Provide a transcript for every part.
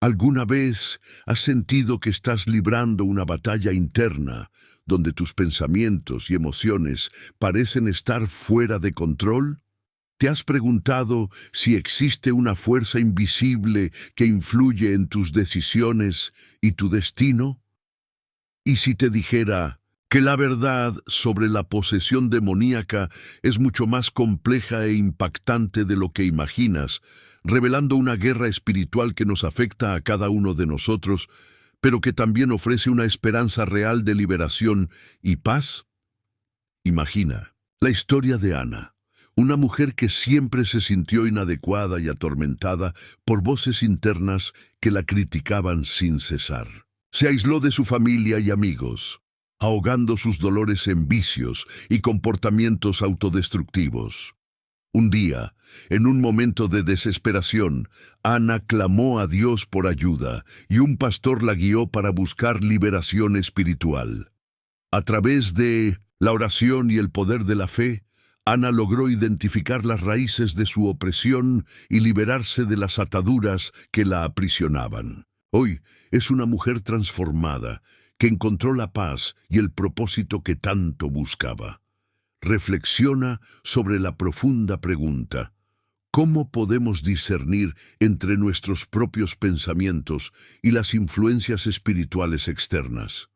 ¿Alguna vez has sentido que estás librando una batalla interna, donde tus pensamientos y emociones parecen estar fuera de control? ¿Te has preguntado si existe una fuerza invisible que influye en tus decisiones y tu destino? ¿Y si te dijera que la verdad sobre la posesión demoníaca es mucho más compleja e impactante de lo que imaginas, revelando una guerra espiritual que nos afecta a cada uno de nosotros, pero que también ofrece una esperanza real de liberación y paz? Imagina la historia de Ana, una mujer que siempre se sintió inadecuada y atormentada por voces internas que la criticaban sin cesar. Se aisló de su familia y amigos, ahogando sus dolores en vicios y comportamientos autodestructivos. Un día, en un momento de desesperación, Ana clamó a Dios por ayuda y un pastor la guió para buscar liberación espiritual. A través de la oración y el poder de la fe, Ana logró identificar las raíces de su opresión y liberarse de las ataduras que la aprisionaban. Hoy es una mujer transformada, que encontró la paz y el propósito que tanto buscaba. Reflexiona sobre la profunda pregunta: ¿cómo podemos discernir entre nuestros propios pensamientos y las influencias espirituales externas?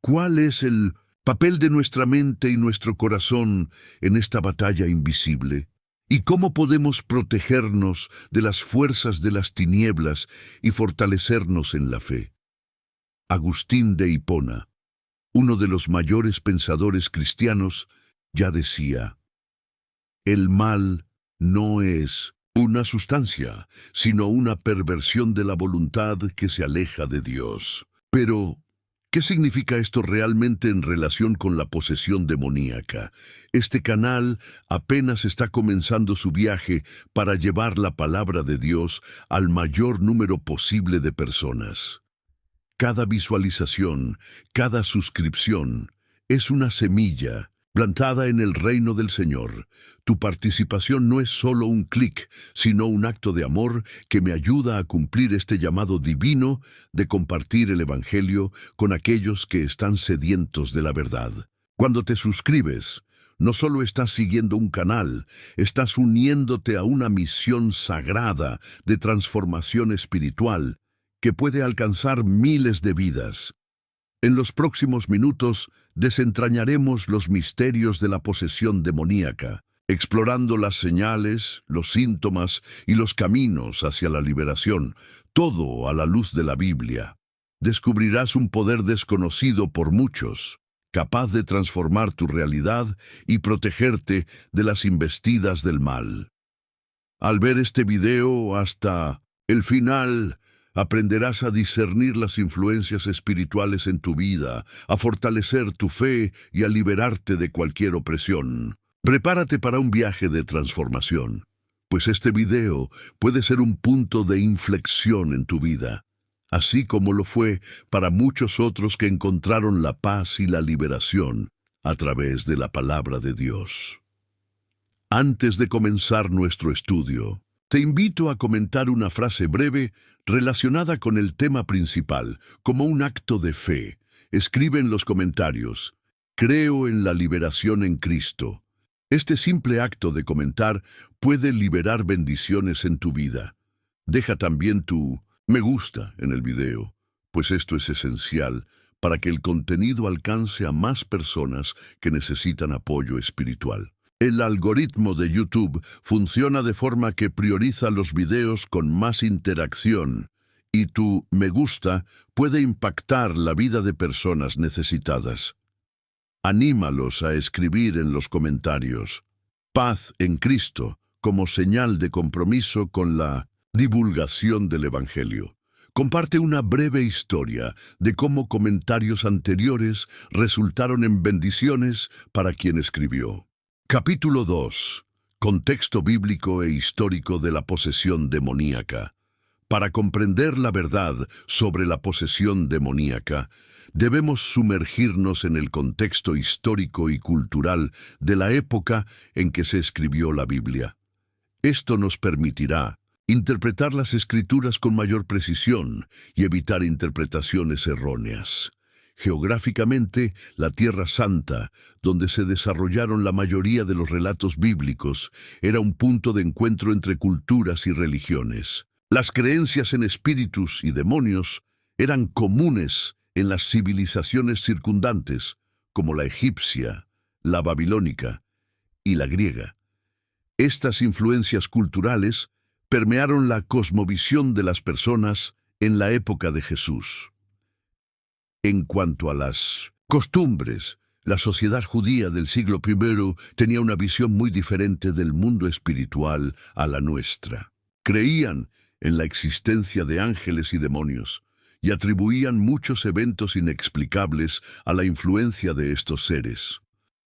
¿Cuál es el papel de nuestra mente y nuestro corazón en esta batalla invisible? ¿Y cómo podemos protegernos de las fuerzas de las tinieblas y fortalecernos en la fe? Agustín de Hipona, uno de los mayores pensadores cristianos, ya decía: el mal no es una sustancia, sino una perversión de la voluntad que se aleja de Dios. Pero, ¿qué significa esto realmente en relación con la posesión demoníaca? Este canal apenas está comenzando su viaje para llevar la palabra de Dios al mayor número posible de personas. Cada visualización, cada suscripción, es una semilla plantada en el reino del Señor. Tu participación no es solo un clic, sino un acto de amor que me ayuda a cumplir este llamado divino de compartir el Evangelio con aquellos que están sedientos de la verdad. Cuando te suscribes, no solo estás siguiendo un canal, estás uniéndote a una misión sagrada de transformación espiritual que puede alcanzar miles de vidas. En los próximos minutos desentrañaremos los misterios de la posesión demoníaca, explorando las señales, los síntomas y los caminos hacia la liberación, todo a la luz de la Biblia. Descubrirás un poder desconocido por muchos, capaz de transformar tu realidad y protegerte de las embestidas del mal. Al ver este video hasta el final, aprenderás a discernir las influencias espirituales en tu vida, a fortalecer tu fe y a liberarte de cualquier opresión. Prepárate para un viaje de transformación, pues este video puede ser un punto de inflexión en tu vida, así como lo fue para muchos otros que encontraron la paz y la liberación a través de la palabra de Dios. Antes de comenzar nuestro estudio, te invito a comentar una frase breve relacionada con el tema principal, como un acto de fe. Escribe en los comentarios: creo en la liberación en Cristo. Este simple acto de comentar puede liberar bendiciones en tu vida. Deja también tu me gusta en el video, pues esto es esencial para que el contenido alcance a más personas que necesitan apoyo espiritual. El algoritmo de YouTube funciona de forma que prioriza los videos con más interacción, y tu me gusta puede impactar la vida de personas necesitadas. Anímalos a escribir en los comentarios: paz en Cristo, como señal de compromiso con la divulgación del Evangelio. Comparte una breve historia de cómo comentarios anteriores resultaron en bendiciones para quien escribió. Capítulo 2. Contexto bíblico e histórico de la posesión demoníaca. Para comprender la verdad sobre la posesión demoníaca, debemos sumergirnos en el contexto histórico y cultural de la época en que se escribió la Biblia. Esto nos permitirá interpretar las escrituras con mayor precisión y evitar interpretaciones erróneas. Geográficamente, la Tierra Santa, donde se desarrollaron la mayoría de los relatos bíblicos, era un punto de encuentro entre culturas y religiones. Las creencias en espíritus y demonios eran comunes en las civilizaciones circundantes, como la egipcia, la babilónica y la griega. Estas influencias culturales permearon la cosmovisión de las personas en la época de Jesús. En cuanto a las costumbres, la sociedad judía del siglo I tenía una visión muy diferente del mundo espiritual a la nuestra. Creían en la existencia de ángeles y demonios, y atribuían muchos eventos inexplicables a la influencia de estos seres.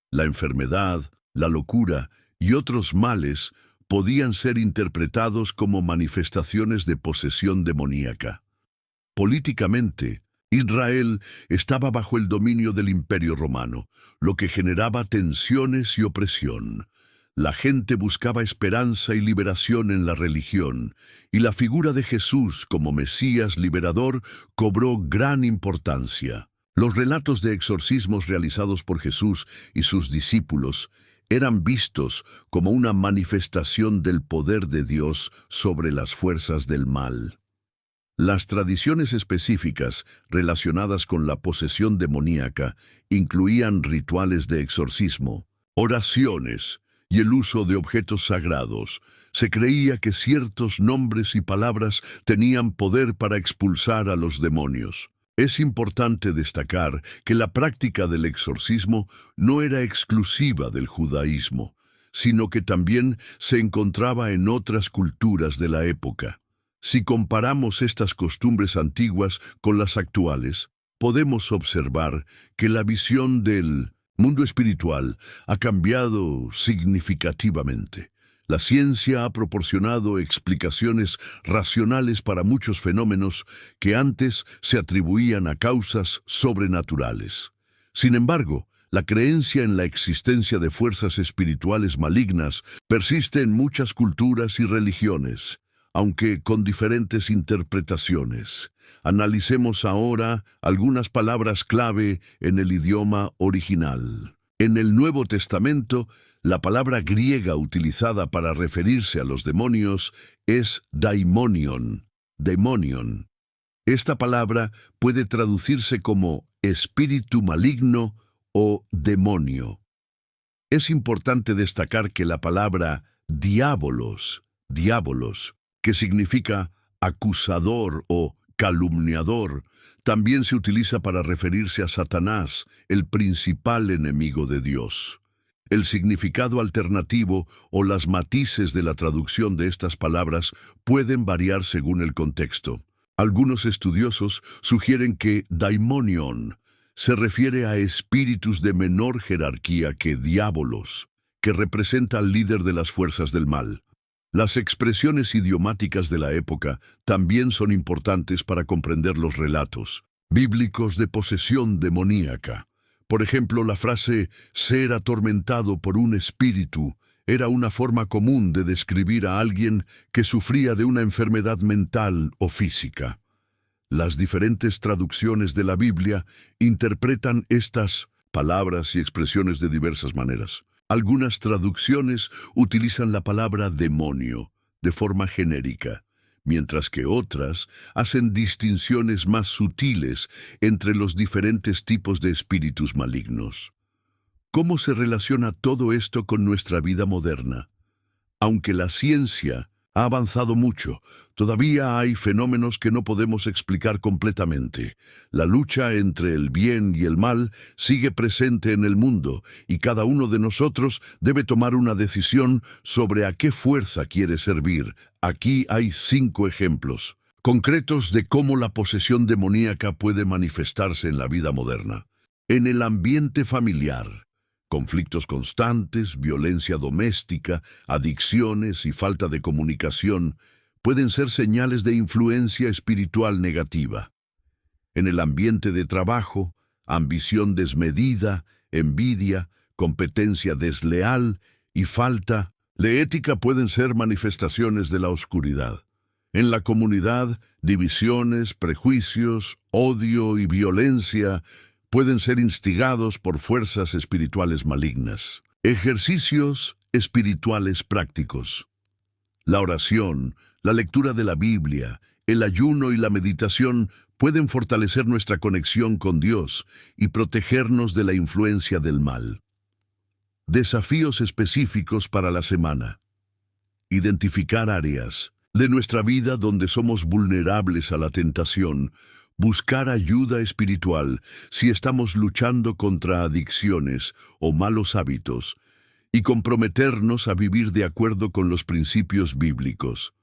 La enfermedad, la locura y otros males podían ser interpretados como manifestaciones de posesión demoníaca. Políticamente, Israel estaba bajo el dominio del Imperio Romano, lo que generaba tensiones y opresión. La gente buscaba esperanza y liberación en la religión, y la figura de Jesús como Mesías liberador cobró gran importancia. Los relatos de exorcismos realizados por Jesús y sus discípulos eran vistos como una manifestación del poder de Dios sobre las fuerzas del mal. Las tradiciones específicas relacionadas con la posesión demoníaca incluían rituales de exorcismo, oraciones y el uso de objetos sagrados. Se creía que ciertos nombres y palabras tenían poder para expulsar a los demonios. Es importante destacar que la práctica del exorcismo no era exclusiva del judaísmo, sino que también se encontraba en otras culturas de la época. Si comparamos estas costumbres antiguas con las actuales, podemos observar que la visión del mundo espiritual ha cambiado significativamente. La ciencia ha proporcionado explicaciones racionales para muchos fenómenos que antes se atribuían a causas sobrenaturales. Sin embargo, la creencia en la existencia de fuerzas espirituales malignas persiste en muchas culturas y religiones, aunque con diferentes interpretaciones. Analicemos ahora algunas palabras clave en el idioma original. En el Nuevo Testamento, la palabra griega utilizada para referirse a los demonios es daimonion, demonion. Esta palabra puede traducirse como espíritu maligno o demonio. Es importante destacar que la palabra diabolos, que significa acusador o calumniador, también se utiliza para referirse a Satanás, el principal enemigo de Dios. El significado alternativo o las matices de la traducción de estas palabras pueden variar según el contexto. Algunos estudiosos sugieren que daimonion se refiere a espíritus de menor jerarquía que diabolos, que representa al líder de las fuerzas del mal. Las expresiones idiomáticas de la época también son importantes para comprender los relatos bíblicos de posesión demoníaca. Por ejemplo, la frase «ser atormentado por un espíritu» era una forma común de describir a alguien que sufría de una enfermedad mental o física. Las diferentes traducciones de la Biblia interpretan estas palabras y expresiones de diversas maneras. Algunas traducciones utilizan la palabra demonio de forma genérica, mientras que otras hacen distinciones más sutiles entre los diferentes tipos de espíritus malignos. ¿Cómo se relaciona todo esto con nuestra vida moderna? Aunque la ciencia ha avanzado mucho, todavía hay fenómenos que no podemos explicar completamente. La lucha entre el bien y el mal sigue presente en el mundo y cada uno de nosotros debe tomar una decisión sobre a qué fuerza quiere servir. Aquí hay 5 ejemplos concretos de cómo la posesión demoníaca puede manifestarse en la vida moderna. En el ambiente familiar, conflictos constantes, violencia doméstica, adicciones y falta de comunicación pueden ser señales de influencia espiritual negativa. En el ambiente de trabajo, ambición desmedida, envidia, competencia desleal y falta de ética pueden ser manifestaciones de la oscuridad. En la comunidad, divisiones, prejuicios, odio y violencia pueden ser instigados por fuerzas espirituales malignas. Ejercicios espirituales prácticos. La oración, la lectura de la Biblia, el ayuno y la meditación pueden fortalecer nuestra conexión con Dios y protegernos de la influencia del mal. Desafíos específicos para la semana. Identificar áreas de nuestra vida donde somos vulnerables a la tentación. Buscar ayuda espiritual si estamos luchando contra adicciones o malos hábitos. Y comprometernos a vivir de acuerdo con los principios bíblicos.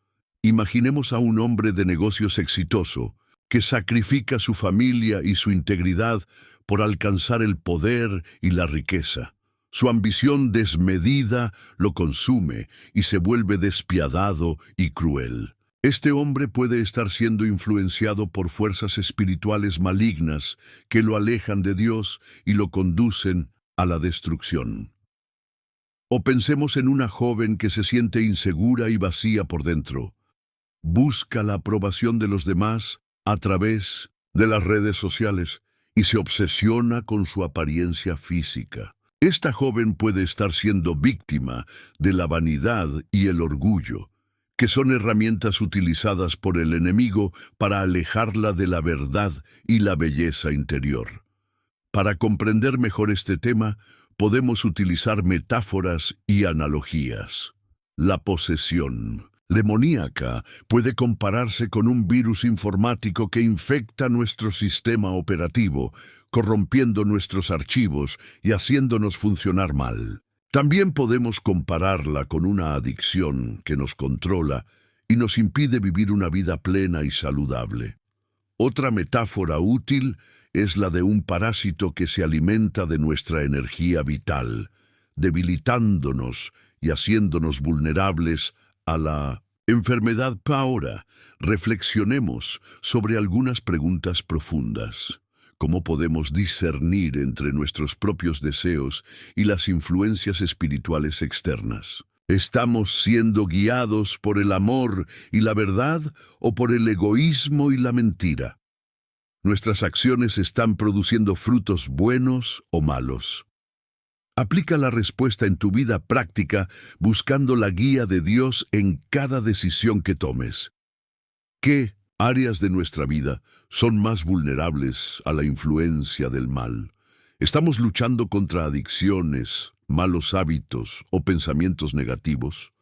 Imaginemos a un hombre de negocios exitoso que sacrifica su familia y su integridad por alcanzar el poder y la riqueza. Su ambición desmedida lo consume y se vuelve despiadado y cruel. Este hombre puede estar siendo influenciado por fuerzas espirituales malignas que lo alejan de Dios y lo conducen a la destrucción. O pensemos en una joven que se siente insegura y vacía por dentro. Busca la aprobación de los demás a través de las redes sociales y se obsesiona con su apariencia física. Esta joven puede estar siendo víctima de la vanidad y el orgullo, que son herramientas utilizadas por el enemigo para alejarla de la verdad y la belleza interior. Para comprender mejor este tema, podemos utilizar metáforas y analogías. La posesión demoníaca puede compararse con un virus informático que infecta nuestro sistema operativo, corrompiendo nuestros archivos y haciéndonos funcionar mal. También podemos compararla con una adicción que nos controla y nos impide vivir una vida plena y saludable. Otra metáfora útil es la de un parásito que se alimenta de nuestra energía vital, debilitándonos y haciéndonos vulnerables a la enfermedad. Ahora, reflexionemos sobre algunas preguntas profundas. ¿Cómo podemos discernir entre nuestros propios deseos y las influencias espirituales externas? ¿Estamos siendo guiados por el amor y la verdad o por el egoísmo y la mentira? ¿Nuestras acciones están produciendo frutos buenos o malos? Aplica la respuesta en tu vida práctica buscando la guía de Dios en cada decisión que tomes. ¿Qué áreas de nuestra vida son más vulnerables a la influencia del mal? ¿Estamos luchando contra adicciones, malos hábitos o pensamientos negativos?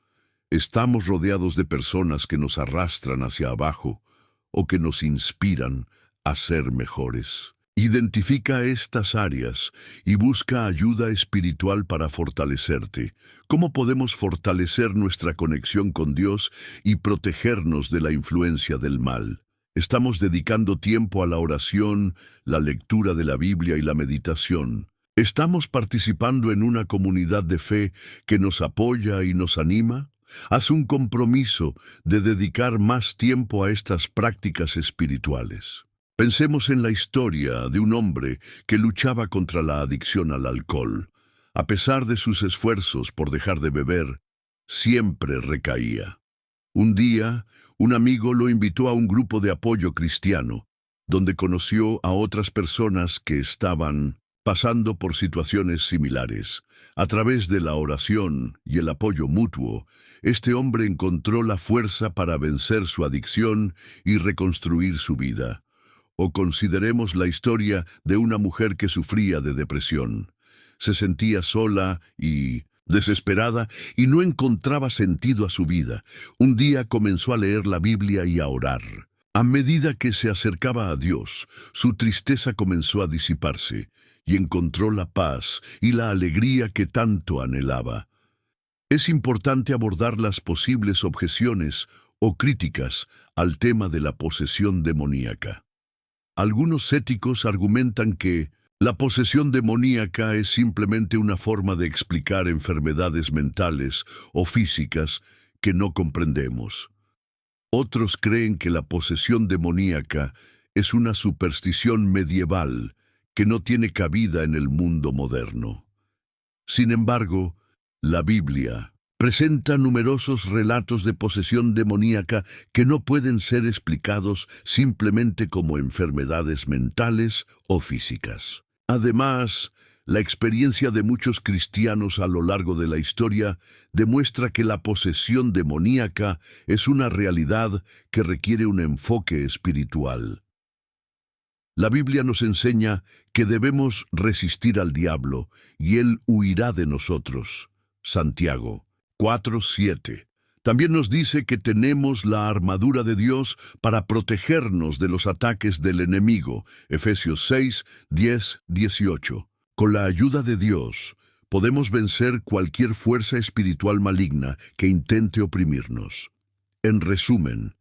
¿Estamos rodeados de personas que nos arrastran hacia abajo o que nos inspiran a ser mejores? Identifica estas áreas y busca ayuda espiritual para fortalecerte. ¿Cómo podemos fortalecer nuestra conexión con Dios y protegernos de la influencia del mal? Estamos dedicando tiempo a la oración, la lectura de la Biblia y la meditación. ¿Estamos participando en una comunidad de fe que nos apoya y nos anima? Haz un compromiso de dedicar más tiempo a estas prácticas espirituales. Pensemos en la historia de un hombre que luchaba contra la adicción al alcohol. A pesar de sus esfuerzos por dejar de beber, siempre recaía. Un día, un amigo lo invitó a un grupo de apoyo cristiano, donde conoció a otras personas que estaban pasando por situaciones similares. A través de la oración y el apoyo mutuo, este hombre encontró la fuerza para vencer su adicción y reconstruir su vida. O consideremos la historia de una mujer que sufría de depresión. Se sentía sola y desesperada y no encontraba sentido a su vida. Un día comenzó a leer la Biblia y a orar. A medida que se acercaba a Dios, su tristeza comenzó a disiparse y encontró la paz y la alegría que tanto anhelaba. Es importante abordar las posibles objeciones o críticas al tema de la posesión demoníaca. Algunos céticos argumentan que la posesión demoníaca es simplemente una forma de explicar enfermedades mentales o físicas que no comprendemos. Otros creen que la posesión demoníaca es una superstición medieval que no tiene cabida en el mundo moderno. Sin embargo, la Biblia Presenta numerosos relatos de posesión demoníaca que no pueden ser explicados simplemente como enfermedades mentales o físicas. Además, la experiencia de muchos cristianos a lo largo de la historia demuestra que la posesión demoníaca es una realidad que requiere un enfoque espiritual. La Biblia nos enseña que debemos resistir al diablo y él huirá de nosotros. Santiago 4:7. También nos dice que tenemos la armadura de Dios para protegernos de los ataques del enemigo. Efesios 6:10-18. Con la ayuda de Dios, podemos vencer cualquier fuerza espiritual maligna que intente oprimirnos. En resumen,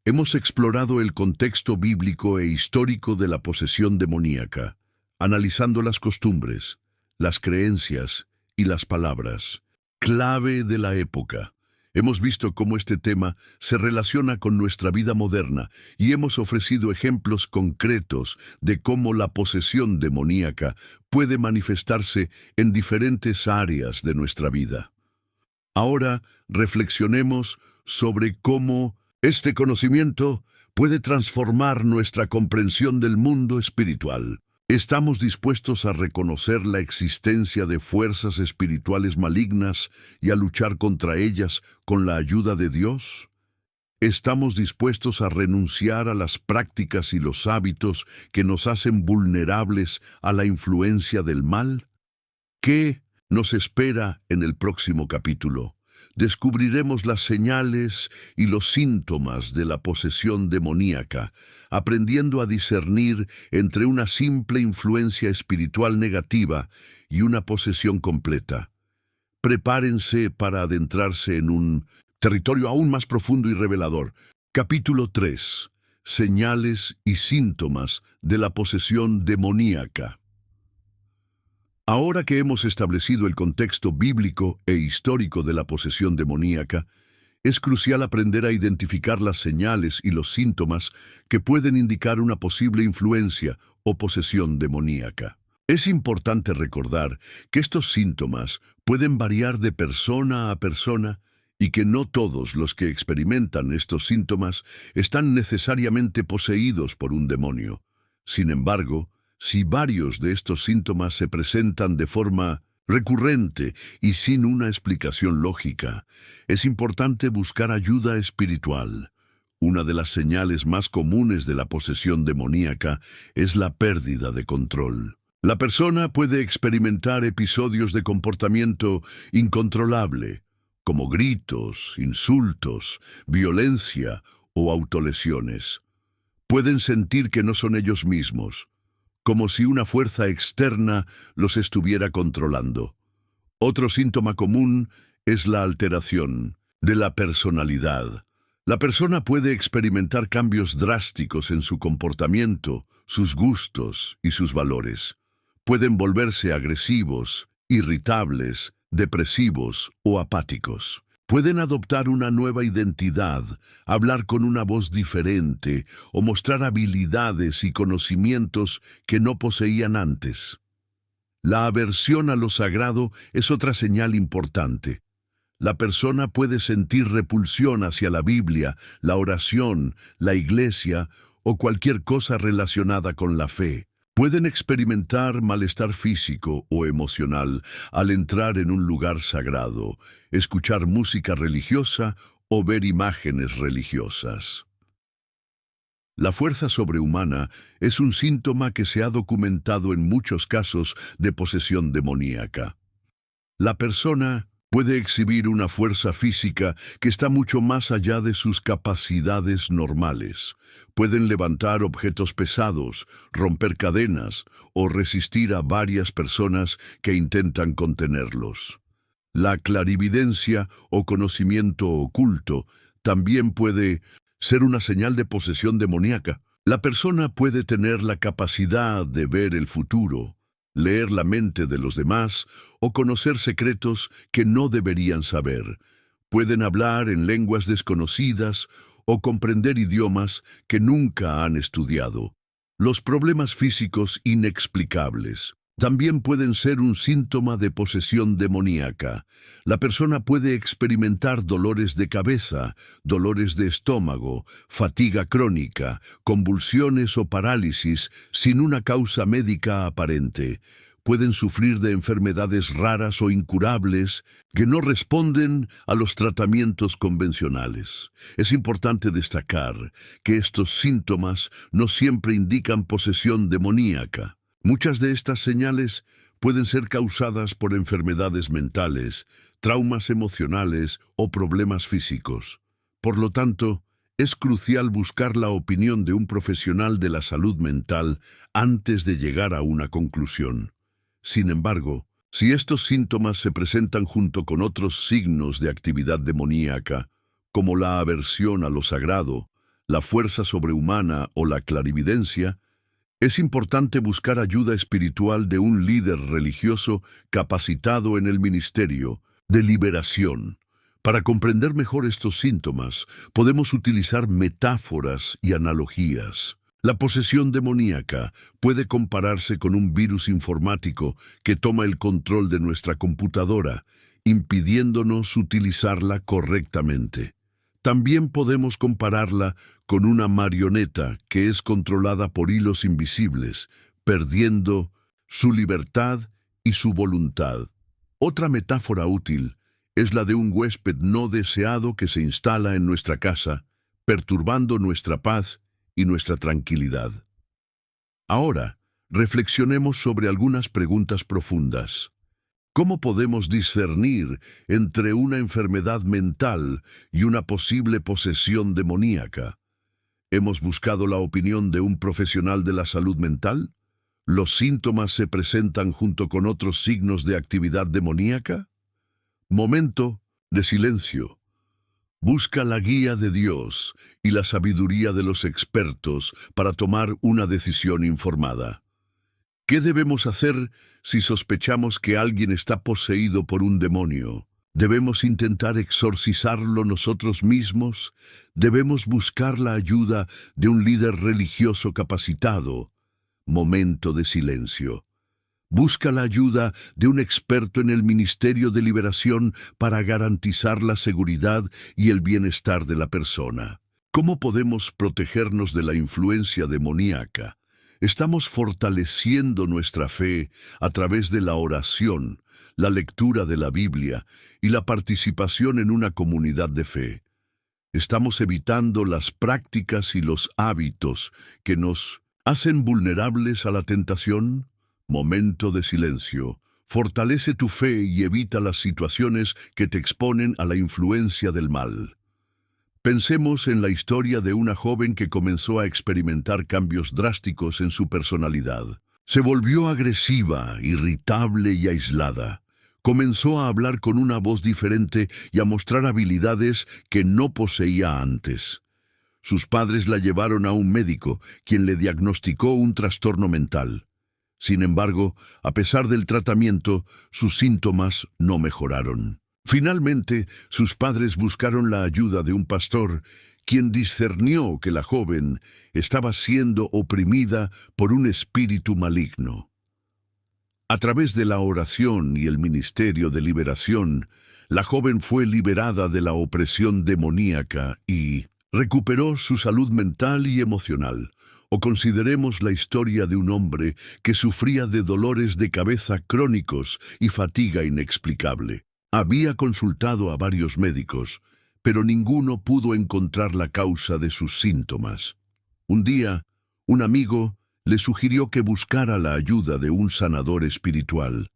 hemos explorado el contexto bíblico e histórico de la posesión demoníaca, analizando las costumbres, las creencias y las palabras clave de la época. Hemos visto cómo este tema se relaciona con nuestra vida moderna y hemos ofrecido ejemplos concretos de cómo la posesión demoníaca puede manifestarse en diferentes áreas de nuestra vida. Ahora reflexionemos sobre cómo este conocimiento puede transformar nuestra comprensión del mundo espiritual. ¿Estamos dispuestos a reconocer la existencia de fuerzas espirituales malignas y a luchar contra ellas con la ayuda de Dios? ¿Estamos dispuestos a renunciar a las prácticas y los hábitos que nos hacen vulnerables a la influencia del mal? ¿Qué nos espera en el próximo capítulo? Descubriremos las señales y los síntomas de la posesión demoníaca, aprendiendo a discernir entre una simple influencia espiritual negativa y una posesión completa. Prepárense para adentrarse en un territorio aún más profundo y revelador. Capítulo 3. Señales y síntomas de la posesión demoníaca. Ahora que hemos establecido el contexto bíblico e histórico de la posesión demoníaca, es crucial aprender a identificar las señales y los síntomas que pueden indicar una posible influencia o posesión demoníaca. Es importante recordar que estos síntomas pueden variar de persona a persona y que no todos los que experimentan estos síntomas están necesariamente poseídos por un demonio. Sin embargo, si varios de estos síntomas se presentan de forma recurrente y sin una explicación lógica, es importante buscar ayuda espiritual. Una de las señales más comunes de la posesión demoníaca es la pérdida de control. La persona puede experimentar episodios de comportamiento incontrolable, como gritos, insultos, violencia o autolesiones. Pueden sentir que no son ellos mismos, como si una fuerza externa los estuviera controlando. Otro síntoma común es la alteración de la personalidad. La persona puede experimentar cambios drásticos en su comportamiento, sus gustos y sus valores. Pueden volverse agresivos, irritables, depresivos o apáticos. Pueden adoptar una nueva identidad, hablar con una voz diferente o mostrar habilidades y conocimientos que no poseían antes. La aversión a lo sagrado es otra señal importante. La persona puede sentir repulsión hacia la Biblia, la oración, la iglesia o cualquier cosa relacionada con la fe. Pueden experimentar malestar físico o emocional al entrar en un lugar sagrado, escuchar música religiosa o ver imágenes religiosas. La fuerza sobrehumana es un síntoma que se ha documentado en muchos casos de posesión demoníaca. La persona puede exhibir una fuerza física que está mucho más allá de sus capacidades normales. Pueden levantar objetos pesados, romper cadenas o resistir a varias personas que intentan contenerlos. La clarividencia o conocimiento oculto también puede ser una señal de posesión demoníaca. La persona puede tener la capacidad de ver el futuro, leer la mente de los demás o conocer secretos que no deberían saber. Pueden hablar en lenguas desconocidas o comprender idiomas que nunca han estudiado. Los problemas físicos inexplicables. También pueden ser un síntoma de posesión demoníaca. La persona puede experimentar dolores de cabeza, dolores de estómago, fatiga crónica, convulsiones o parálisis sin una causa médica aparente. Pueden sufrir de enfermedades raras o incurables que no responden a los tratamientos convencionales. Es importante destacar que estos síntomas no siempre indican posesión demoníaca. Muchas de estas señales pueden ser causadas por enfermedades mentales, traumas emocionales o problemas físicos. Por lo tanto, es crucial buscar la opinión de un profesional de la salud mental antes de llegar a una conclusión. Sin embargo, si estos síntomas se presentan junto con otros signos de actividad demoníaca, como la aversión a lo sagrado, la fuerza sobrehumana o la clarividencia, es importante buscar ayuda espiritual de un líder religioso capacitado en el ministerio de liberación. Para comprender mejor estos síntomas, podemos utilizar metáforas y analogías. La posesión demoníaca puede compararse con un virus informático que toma el control de nuestra computadora, impidiéndonos utilizarla correctamente. También podemos compararla con una marioneta que es controlada por hilos invisibles, perdiendo su libertad y su voluntad. Otra metáfora útil es la de un huésped no deseado que se instala en nuestra casa, perturbando nuestra paz y nuestra tranquilidad. Ahora, reflexionemos sobre algunas preguntas profundas. ¿Cómo podemos discernir entre una enfermedad mental y una posible posesión demoníaca? ¿Hemos buscado la opinión de un profesional de la salud mental? ¿Los síntomas se presentan junto con otros signos de actividad demoníaca? Momento de silencio. Busca la guía de Dios y la sabiduría de los expertos para tomar una decisión informada. ¿Qué debemos hacer si sospechamos que alguien está poseído por un demonio? ¿Debemos intentar exorcizarlo nosotros mismos? ¿Debemos buscar la ayuda de un líder religioso capacitado? Momento de silencio. Busca la ayuda de un experto en el ministerio de liberación para garantizar la seguridad y el bienestar de la persona. ¿Cómo podemos protegernos de la influencia demoníaca? Estamos fortaleciendo nuestra fe a través de la oración, la lectura de la Biblia y la participación en una comunidad de fe. Estamos evitando las prácticas y los hábitos que nos hacen vulnerables a la tentación. Momento de silencio. Fortalece tu fe y evita las situaciones que te exponen a la influencia del mal. Pensemos en la historia de una joven que comenzó a experimentar cambios drásticos en su personalidad. Se volvió agresiva, irritable y aislada. Comenzó a hablar con una voz diferente y a mostrar habilidades que no poseía antes. Sus padres la llevaron a un médico, quien le diagnosticó un trastorno mental. Sin embargo, a pesar del tratamiento, sus síntomas no mejoraron. Finalmente, sus padres buscaron la ayuda de un pastor, quien discernió que la joven estaba siendo oprimida por un espíritu maligno. A través de la oración y el ministerio de liberación, la joven fue liberada de la opresión demoníaca y recuperó su salud mental y emocional. O consideremos la historia de un hombre que sufría de dolores de cabeza crónicos y fatiga inexplicable. Había consultado a varios médicos, pero ninguno pudo encontrar la causa de sus síntomas. Un día, un amigo le sugirió que buscara la ayuda de un sanador espiritual.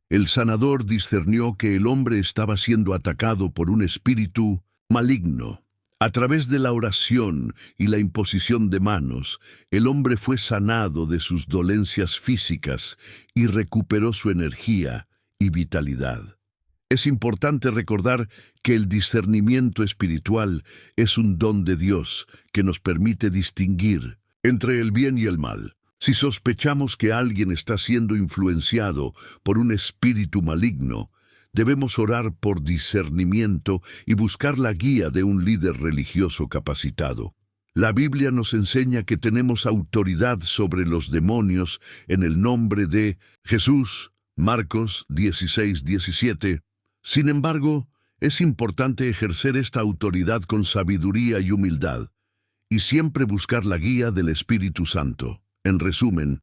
El sanador discernió que el hombre estaba siendo atacado por un espíritu maligno. A través de la oración y la imposición de manos, el hombre fue sanado de sus dolencias físicas y recuperó su energía y vitalidad. Es importante recordar que el discernimiento espiritual es un don de Dios que nos permite distinguir entre el bien y el mal. Si sospechamos que alguien está siendo influenciado por un espíritu maligno, debemos orar por discernimiento y buscar la guía de un líder religioso capacitado. La Biblia nos enseña que tenemos autoridad sobre los demonios en el nombre de Jesús, Marcos 16:17. Sin embargo, es importante ejercer esta autoridad con sabiduría y humildad, y siempre buscar la guía del Espíritu Santo. En resumen,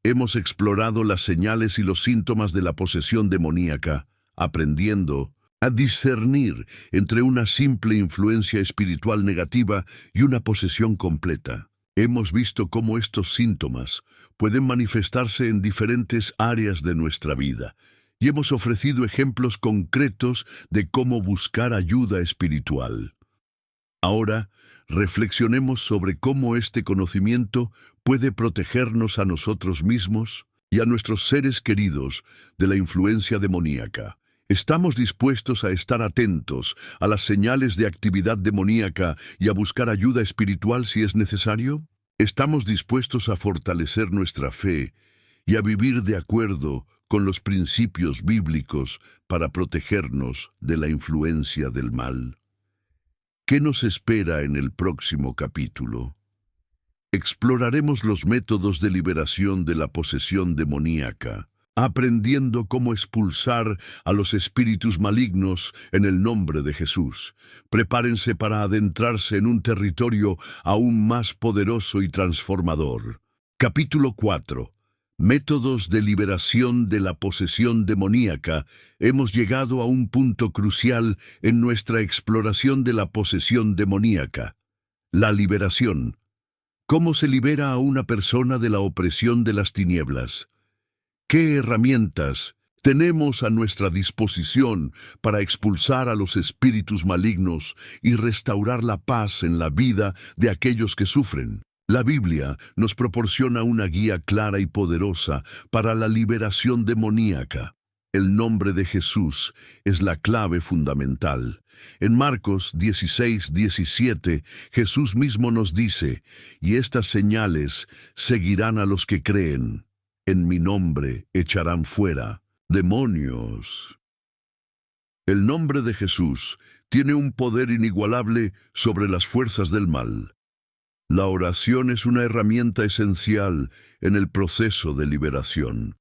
hemos explorado las señales y los síntomas de la posesión demoníaca, aprendiendo a discernir entre una simple influencia espiritual negativa y una posesión completa. Hemos visto cómo estos síntomas pueden manifestarse en diferentes áreas de nuestra vida, y hemos ofrecido ejemplos concretos de cómo buscar ayuda espiritual. Ahora, reflexionemos sobre cómo este conocimiento puede protegernos a nosotros mismos y a nuestros seres queridos de la influencia demoníaca. ¿Estamos dispuestos a estar atentos a las señales de actividad demoníaca y a buscar ayuda espiritual si es necesario? ¿Estamos dispuestos a fortalecer nuestra fe y a vivir de acuerdo con los principios bíblicos para protegernos de la influencia del mal? ¿Qué nos espera en el próximo capítulo? Exploraremos los métodos de liberación de la posesión demoníaca, aprendiendo cómo expulsar a los espíritus malignos en el nombre de Jesús. Prepárense para adentrarse en un territorio aún más poderoso y transformador. Capítulo 4. Métodos de liberación de la posesión demoníaca. Hemos llegado a un punto crucial en nuestra exploración de la posesión demoníaca. La liberación. ¿Cómo se libera a una persona de la opresión de las tinieblas? ¿Qué herramientas tenemos a nuestra disposición para expulsar a los espíritus malignos y restaurar la paz en la vida de aquellos que sufren? La Biblia nos proporciona una guía clara y poderosa para la liberación demoníaca. El nombre de Jesús es la clave fundamental. En Marcos 16:17, Jesús mismo nos dice: «Y estas señales seguirán a los que creen. En mi nombre echarán fuera demonios». El nombre de Jesús tiene un poder inigualable sobre las fuerzas del mal. La oración es una herramienta esencial en el proceso de liberación.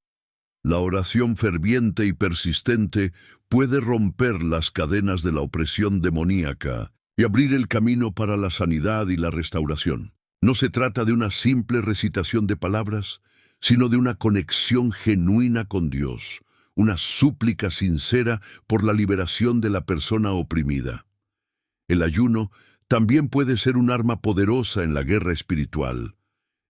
La oración ferviente y persistente puede romper las cadenas de la opresión demoníaca y abrir el camino para la sanidad y la restauración. No se trata de una simple recitación de palabras, sino de una conexión genuina con Dios, una súplica sincera por la liberación de la persona oprimida. El ayuno también puede ser un arma poderosa en la guerra espiritual.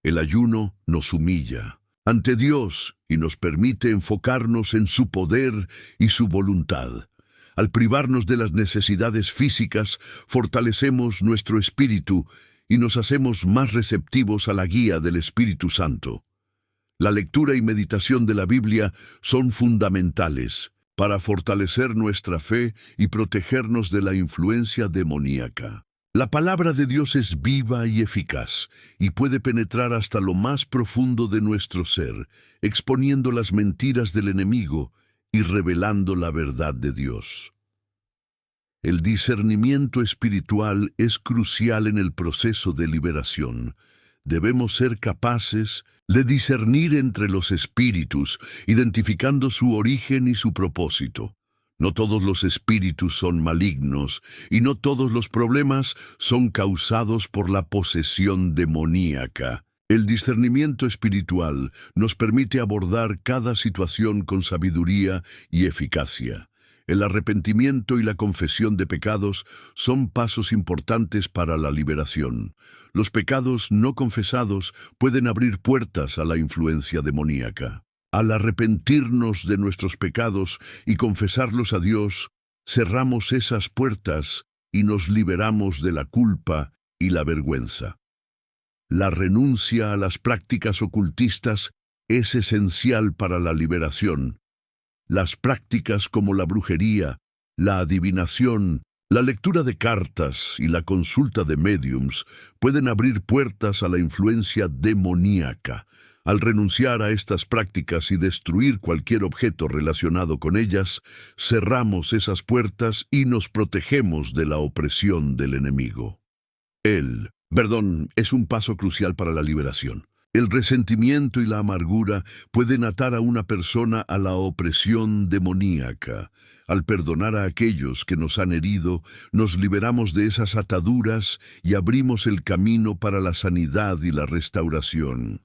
El ayuno nos humilla ante Dios y nos permite enfocarnos en su poder y su voluntad. Al privarnos de las necesidades físicas, fortalecemos nuestro espíritu y nos hacemos más receptivos a la guía del Espíritu Santo. La lectura y meditación de la Biblia son fundamentales para fortalecer nuestra fe y protegernos de la influencia demoníaca. La palabra de Dios es viva y eficaz, y puede penetrar hasta lo más profundo de nuestro ser, exponiendo las mentiras del enemigo y revelando la verdad de Dios. El discernimiento espiritual es crucial en el proceso de liberación. Debemos ser capaces de discernir entre los espíritus, identificando su origen y su propósito. No todos los espíritus son malignos y no todos los problemas son causados por la posesión demoníaca. El discernimiento espiritual nos permite abordar cada situación con sabiduría y eficacia. El arrepentimiento y la confesión de pecados son pasos importantes para la liberación. Los pecados no confesados pueden abrir puertas a la influencia demoníaca. Al arrepentirnos de nuestros pecados y confesarlos a Dios, cerramos esas puertas y nos liberamos de la culpa y la vergüenza. La renuncia a las prácticas ocultistas es esencial para la liberación. Las prácticas como la brujería, la adivinación, la lectura de cartas y la consulta de médiums pueden abrir puertas a la influencia demoníaca. Al renunciar a estas prácticas y destruir cualquier objeto relacionado con ellas, cerramos esas puertas y nos protegemos de la opresión del enemigo. Él Perdón, es un paso crucial para la liberación. El resentimiento y la amargura pueden atar a una persona a la opresión demoníaca. Al perdonar a aquellos que nos han herido, nos liberamos de esas ataduras y abrimos el camino para la sanidad y la restauración.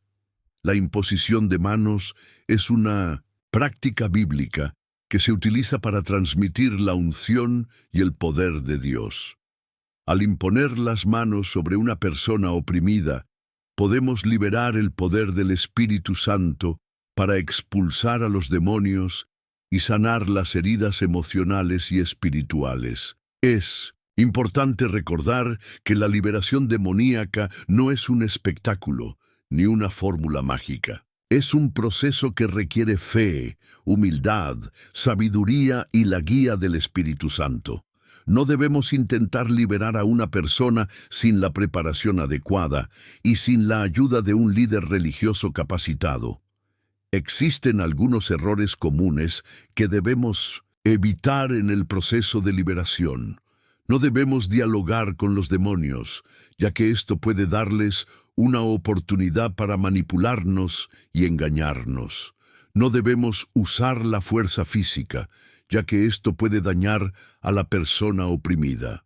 La imposición de manos es una práctica bíblica que se utiliza para transmitir la unción y el poder de Dios. Al imponer las manos sobre una persona oprimida, podemos liberar el poder del Espíritu Santo para expulsar a los demonios y sanar las heridas emocionales y espirituales. Es importante recordar que la liberación demoníaca no es un espectáculo ni una fórmula mágica. Es un proceso que requiere fe, humildad, sabiduría y la guía del Espíritu Santo. No debemos intentar liberar a una persona sin la preparación adecuada y sin la ayuda de un líder religioso capacitado. Existen algunos errores comunes que debemos evitar en el proceso de liberación. No debemos dialogar con los demonios, ya que esto puede darles una oportunidad para manipularnos y engañarnos. No debemos usar la fuerza física, ya que esto puede dañar a la persona oprimida.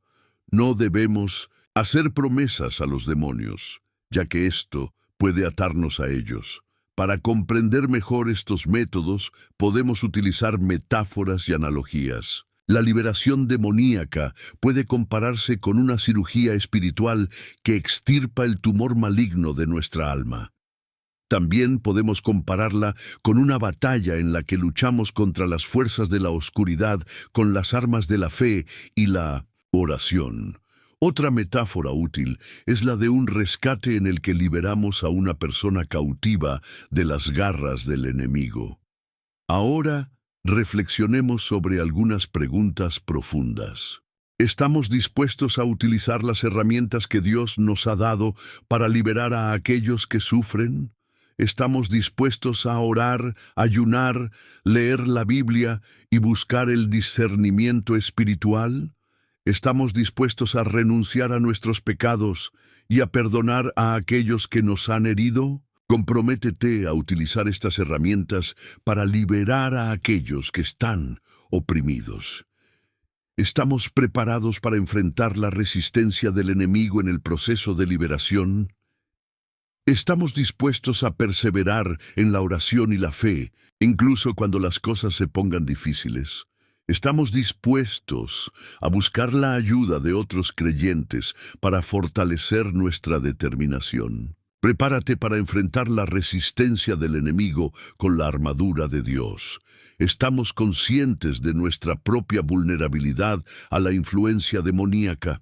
No debemos hacer promesas a los demonios, ya que esto puede atarnos a ellos. Para comprender mejor estos métodos, podemos utilizar metáforas y analogías. La liberación demoníaca puede compararse con una cirugía espiritual que extirpa el tumor maligno de nuestra alma. También podemos compararla con una batalla en la que luchamos contra las fuerzas de la oscuridad con las armas de la fe y la oración. Otra metáfora útil es la de un rescate en el que liberamos a una persona cautiva de las garras del enemigo. Ahora, reflexionemos sobre algunas preguntas profundas. ¿Estamos dispuestos a utilizar las herramientas que Dios nos ha dado para liberar a aquellos que sufren? ¿Estamos dispuestos a orar, ayunar, leer la Biblia y buscar el discernimiento espiritual? ¿Estamos dispuestos a renunciar a nuestros pecados y a perdonar a aquellos que nos han herido? Comprométete a utilizar estas herramientas para liberar a aquellos que están oprimidos. ¿Estamos preparados para enfrentar la resistencia del enemigo en el proceso de liberación? ¿Estamos dispuestos a perseverar en la oración y la fe, incluso cuando las cosas se pongan difíciles? ¿Estamos dispuestos a buscar la ayuda de otros creyentes para fortalecer nuestra determinación? Prepárate para enfrentar la resistencia del enemigo con la armadura de Dios. Estamos conscientes de nuestra propia vulnerabilidad a la influencia demoníaca.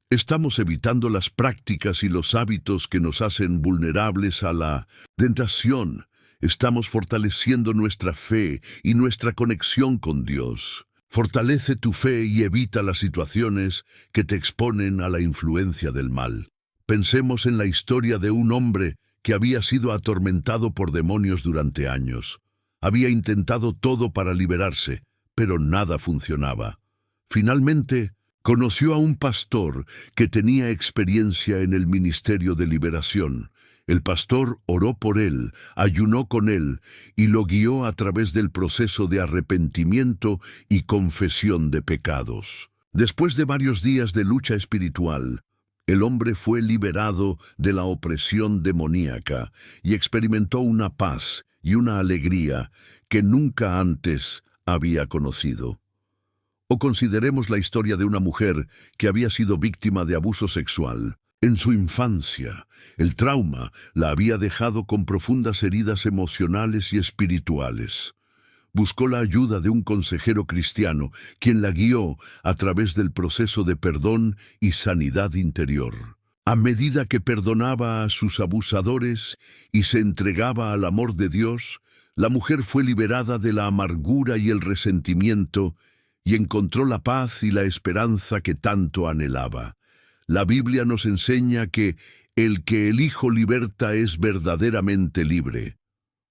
Estamos evitando las prácticas y los hábitos que nos hacen vulnerables a la tentación. Estamos fortaleciendo nuestra fe y nuestra conexión con Dios. Fortalece tu fe y evita las situaciones que te exponen a la influencia del mal. Pensemos en la historia de un hombre que había sido atormentado por demonios durante años. Había intentado todo para liberarse, pero nada funcionaba. Finalmente, conoció a un pastor que tenía experiencia en el ministerio de liberación. El pastor oró por él, ayunó con él y lo guió a través del proceso de arrepentimiento y confesión de pecados. Después de varios días de lucha espiritual, el hombre fue liberado de la opresión demoníaca y experimentó una paz y una alegría que nunca antes había conocido. O consideremos la historia de una mujer que había sido víctima de abuso sexual. En su infancia, el trauma la había dejado con profundas heridas emocionales y espirituales. Buscó la ayuda de un consejero cristiano, quien la guió a través del proceso de perdón y sanidad interior. A medida que perdonaba a sus abusadores y se entregaba al amor de Dios, la mujer fue liberada de la amargura y el resentimiento y encontró la paz y la esperanza que tanto anhelaba. La Biblia nos enseña que el que el Hijo liberta es verdaderamente libre.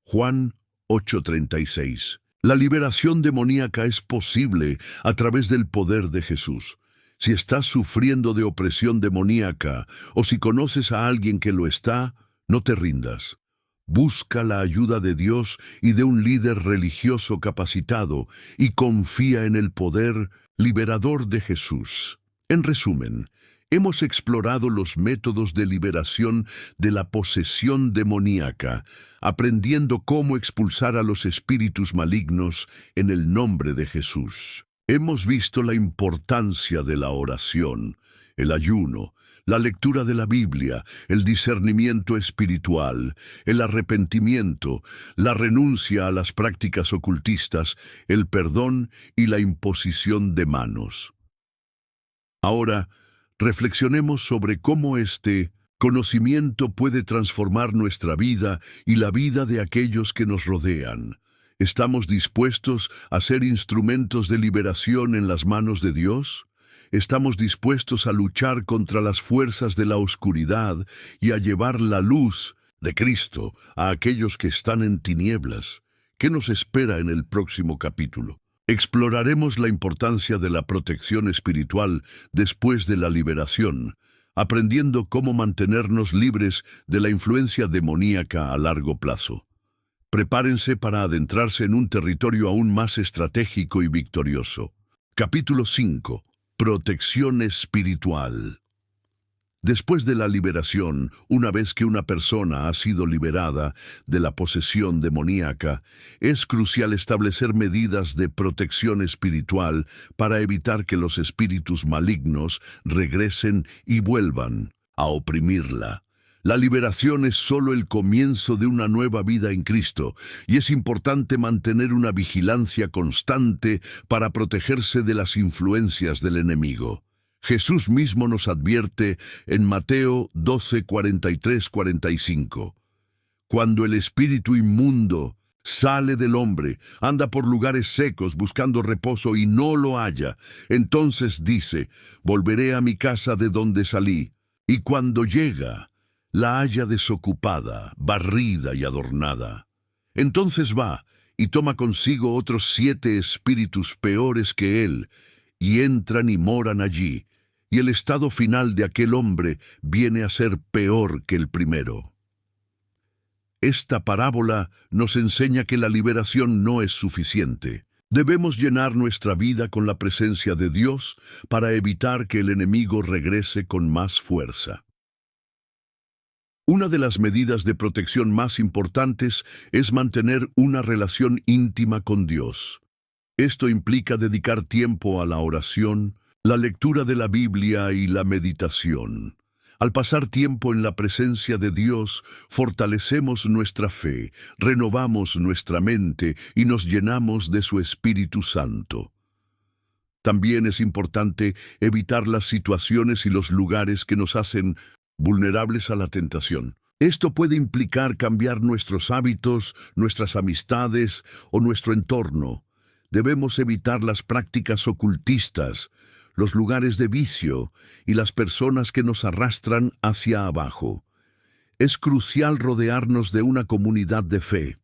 Juan 8:36. La liberación demoníaca es posible a través del poder de Jesús. Si estás sufriendo de opresión demoníaca o si conoces a alguien que lo está, no te rindas. Busca la ayuda de Dios y de un líder religioso capacitado y confía en el poder liberador de Jesús. En resumen, hemos explorado los métodos de liberación de la posesión demoníaca, aprendiendo cómo expulsar a los espíritus malignos en el nombre de Jesús. Hemos visto la importancia de la oración, el ayuno, la lectura de la Biblia, el discernimiento espiritual, el arrepentimiento, la renuncia a las prácticas ocultistas, el perdón y la imposición de manos. Ahora, reflexionemos sobre cómo este conocimiento puede transformar nuestra vida y la vida de aquellos que nos rodean. ¿Estamos dispuestos a ser instrumentos de liberación en las manos de Dios? ¿Estamos dispuestos a luchar contra las fuerzas de la oscuridad y a llevar la luz de Cristo a aquellos que están en tinieblas? ¿Qué nos espera en el próximo capítulo? Exploraremos la importancia de la protección espiritual después de la liberación, aprendiendo cómo mantenernos libres de la influencia demoníaca a largo plazo. Prepárense para adentrarse en un territorio aún más estratégico y victorioso. Capítulo 5. Protección espiritual. Después de la liberación, una vez que una persona ha sido liberada de la posesión demoníaca, es crucial establecer medidas de protección espiritual para evitar que los espíritus malignos regresen y vuelvan a oprimirla. La liberación es solo el comienzo de una nueva vida en Cristo, y es importante mantener una vigilancia constante para protegerse de las influencias del enemigo. Jesús mismo nos advierte en Mateo 12, 43-45. Cuando el espíritu inmundo sale del hombre, anda por lugares secos buscando reposo y no lo halla, entonces dice, volveré a mi casa de donde salí. Y cuando llega, la halla desocupada, barrida y adornada. Entonces va y toma consigo otros 7 espíritus peores que él, y entran y moran allí, y el estado final de aquel hombre viene a ser peor que el primero. Esta parábola nos enseña que la liberación no es suficiente. Debemos llenar nuestra vida con la presencia de Dios para evitar que el enemigo regrese con más fuerza. Una de las medidas de protección más importantes es mantener una relación íntima con Dios. Esto implica dedicar tiempo a la oración, la lectura de la Biblia y la meditación. Al pasar tiempo en la presencia de Dios, fortalecemos nuestra fe, renovamos nuestra mente y nos llenamos de su Espíritu Santo. También es importante evitar las situaciones y los lugares que nos hacen vulnerables a la tentación. Esto puede implicar cambiar nuestros hábitos, nuestras amistades o nuestro entorno. Debemos evitar las prácticas ocultistas, los lugares de vicio y las personas que nos arrastran hacia abajo. Es crucial rodearnos de una comunidad de fe.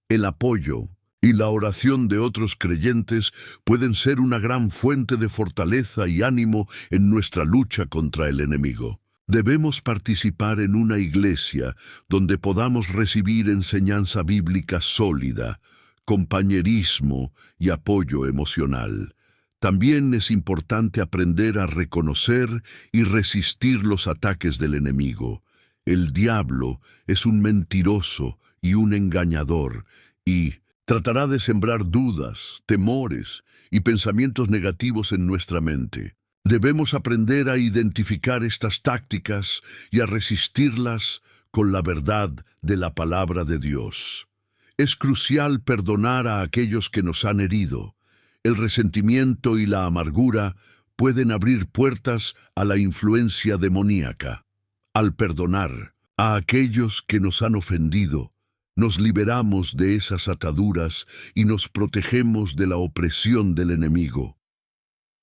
El apoyo y la oración de otros creyentes pueden ser una gran fuente de fortaleza y ánimo en nuestra lucha contra el enemigo. Debemos participar en una iglesia donde podamos recibir enseñanza bíblica sólida, compañerismo y apoyo emocional. También es importante aprender a reconocer y resistir los ataques del enemigo. El diablo es un mentiroso y un engañador, y tratará de sembrar dudas, temores y pensamientos negativos en nuestra mente. Debemos aprender a identificar estas tácticas y a resistirlas con la verdad de la palabra de Dios. Es crucial perdonar a aquellos que nos han herido. El resentimiento y la amargura pueden abrir puertas a la influencia demoníaca. Al perdonar a aquellos que nos han ofendido, nos liberamos de esas ataduras y nos protegemos de la opresión del enemigo.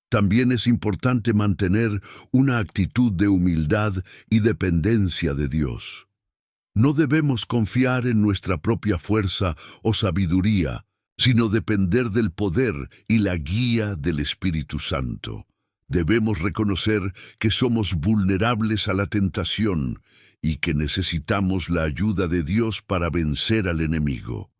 También es importante mantener una actitud de humildad y dependencia de Dios. No debemos confiar en nuestra propia fuerza o sabiduría, sino depender del poder y la guía del Espíritu Santo. Debemos reconocer que somos vulnerables a la tentación y que necesitamos la ayuda de Dios para vencer al enemigo.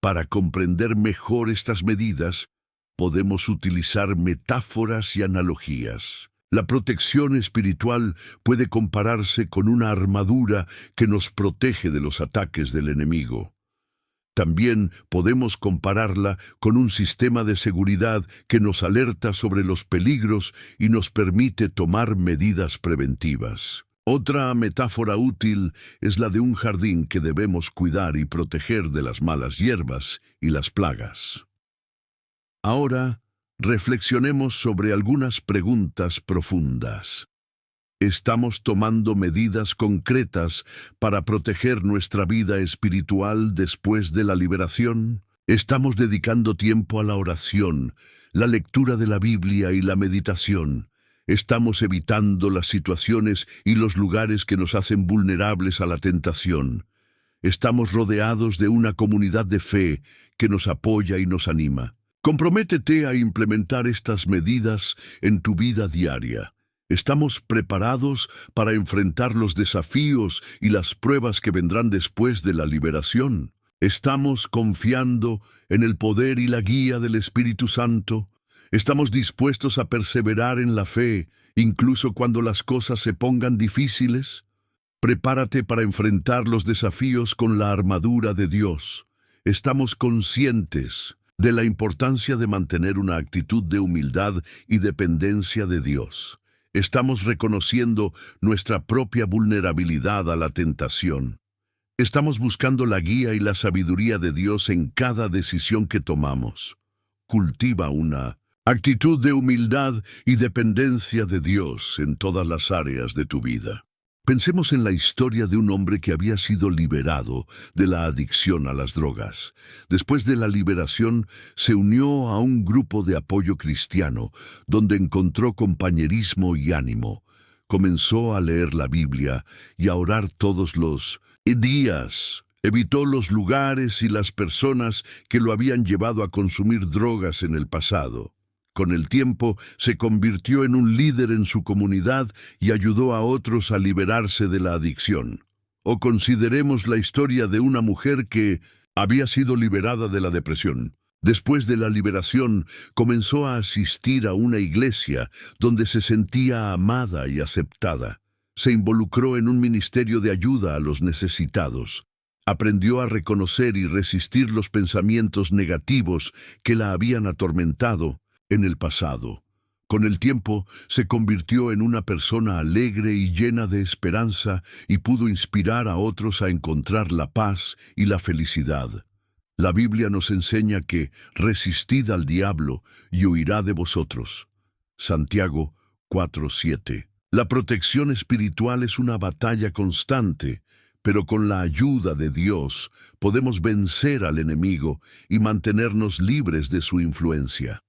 Para comprender mejor estas medidas, podemos utilizar metáforas y analogías. La protección espiritual puede compararse con una armadura que nos protege de los ataques del enemigo. También podemos compararla con un sistema de seguridad que nos alerta sobre los peligros y nos permite tomar medidas preventivas. Otra metáfora útil es la de un jardín que debemos cuidar y proteger de las malas hierbas y las plagas. Ahora, reflexionemos sobre algunas preguntas profundas. ¿Estamos tomando medidas concretas para proteger nuestra vida espiritual después de la liberación? ¿Estamos dedicando tiempo a la oración, la lectura de la Biblia y la meditación? ¿Estamos evitando las situaciones y los lugares que nos hacen vulnerables a la tentación? ¿Estamos rodeados de una comunidad de fe que nos apoya y nos anima? Comprométete a implementar estas medidas en tu vida diaria. ¿Estamos preparados para enfrentar los desafíos y las pruebas que vendrán después de la liberación? ¿Estamos confiando en el poder y la guía del Espíritu Santo? ¿Estamos dispuestos a perseverar en la fe, incluso cuando las cosas se pongan difíciles? Prepárate para enfrentar los desafíos con la armadura de Dios. ¿Estamos conscientes de la importancia de mantener una actitud de humildad y dependencia de Dios? ¿Estamos reconociendo nuestra propia vulnerabilidad a la tentación? ¿Estamos buscando la guía y la sabiduría de Dios en cada decisión que tomamos? Cultiva una actitud de humildad y dependencia de Dios en todas las áreas de tu vida. Pensemos en la historia de un hombre que había sido liberado de la adicción a las drogas. Después de la liberación, se unió a un grupo de apoyo cristiano, donde encontró compañerismo y ánimo. Comenzó a leer la Biblia y a orar todos los días. Evitó los lugares y las personas que lo habían llevado a consumir drogas en el pasado. Con el tiempo, se convirtió en un líder en su comunidad y ayudó a otros a liberarse de la adicción. O consideremos la historia de una mujer que había sido liberada de la depresión. Después de la liberación, comenzó a asistir a una iglesia donde se sentía amada y aceptada. Se involucró en un ministerio de ayuda a los necesitados. Aprendió a reconocer y resistir los pensamientos negativos que la habían atormentado en el pasado. Con el tiempo, se convirtió en una persona alegre y llena de esperanza y pudo inspirar a otros a encontrar la paz y la felicidad. La Biblia nos enseña que resistid al diablo y huirá de vosotros. Santiago 4:7. La protección espiritual es una batalla constante, pero con la ayuda de Dios podemos vencer al enemigo y mantenernos libres de su influencia.